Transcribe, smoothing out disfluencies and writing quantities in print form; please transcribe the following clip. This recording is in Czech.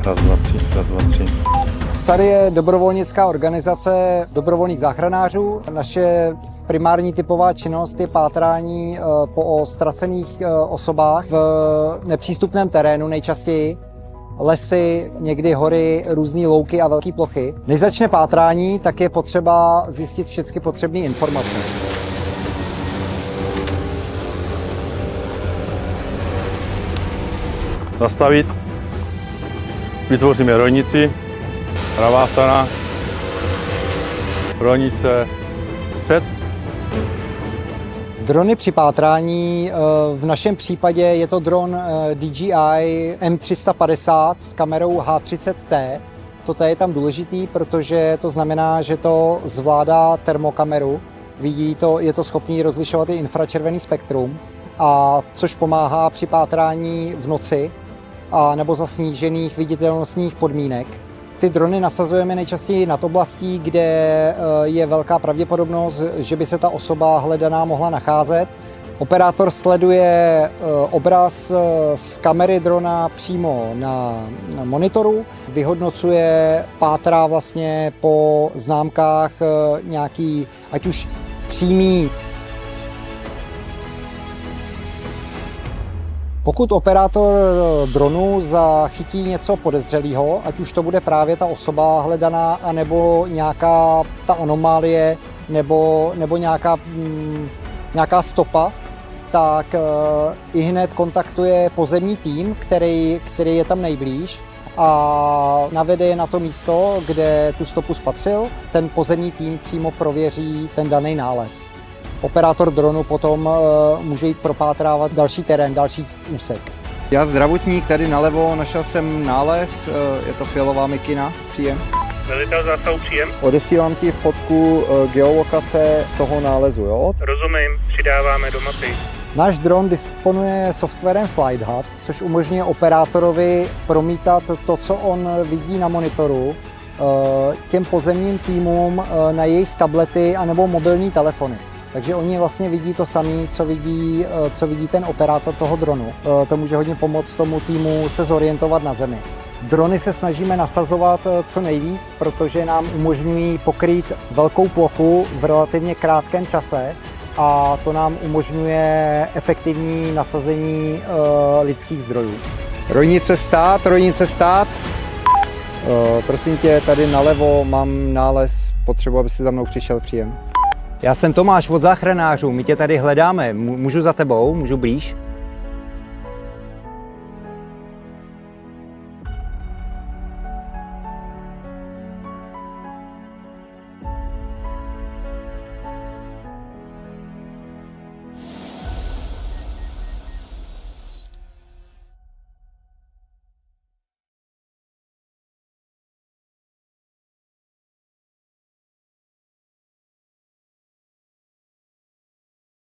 Raz, dva, tři, raz, dva, tři. SAR je dobrovolnická organizace dobrovolných záchranářů. Naše primární typová činnost je pátrání po ztracených osobách v nepřístupném terénu, nejčastěji lesy, někdy hory, různé louky a velké plochy. Než začne pátrání, tak je potřeba zjistit všechny potřebné informace. Zastavit. Vytvoříme rojnici. Pravá strana. Rojnice. Před. Drony při pátrání, v našem případě je to dron DJI M350 s kamerou H30T. To T je tam důležitý, protože to znamená, že to zvládá termokameru. Vidí to, je to schopný rozlišovat i infračervený spektrum, a což pomáhá při pátrání v noci a nebo za snížených viditelnostních podmínek. Ty drony nasazujeme nejčastěji nad oblastí, kde je velká pravděpodobnost, že by se ta osoba hledaná mohla nacházet. Operátor sleduje obraz z kamery drona přímo na monitoru, vyhodnocuje, pátrá vlastně po známkách nějaký, ať už přímý. Pokud operátor dronu zachytí něco podezřelého, ať už to bude právě ta osoba hledaná, anebo nějaká ta anomálie, nebo nějaká stopa, tak ihned kontaktuje pozemní tým, který je tam nejblíž, a navede je na to místo, kde tu stopu spatřil. Ten pozemní tým přímo prověří ten daný nález. Operátor dronu potom může jít propátrávat další terén, další úsek. Já zdravotník, tady nalevo našel jsem nález, je to fialová mikina, příjem. Velitel zásahu příjem. Odesílám ti fotku geolokace toho nálezu, jo? Rozumím, přidáváme do mapy. Náš dron disponuje softwarem Flight Hub, což umožňuje operátorovi promítat to, co on vidí na monitoru, těm pozemním týmům na jejich tablety anebo mobilní telefony. Takže oni vlastně vidí to samé, co vidí ten operátor toho dronu. To může hodně pomoct tomu týmu se zorientovat na zemi. Drony se snažíme nasazovat co nejvíc, protože nám umožňují pokrýt velkou plochu v relativně krátkém čase, a to nám umožňuje efektivní nasazení lidských zdrojů. Rojnice stát, rojnice stát. Prosím tě, tady nalevo mám nález, potřebuji, aby si za mnou přišel, příjem. Já jsem Tomáš od záchranářů, my tě tady hledáme, můžu za tebou, můžu blíž?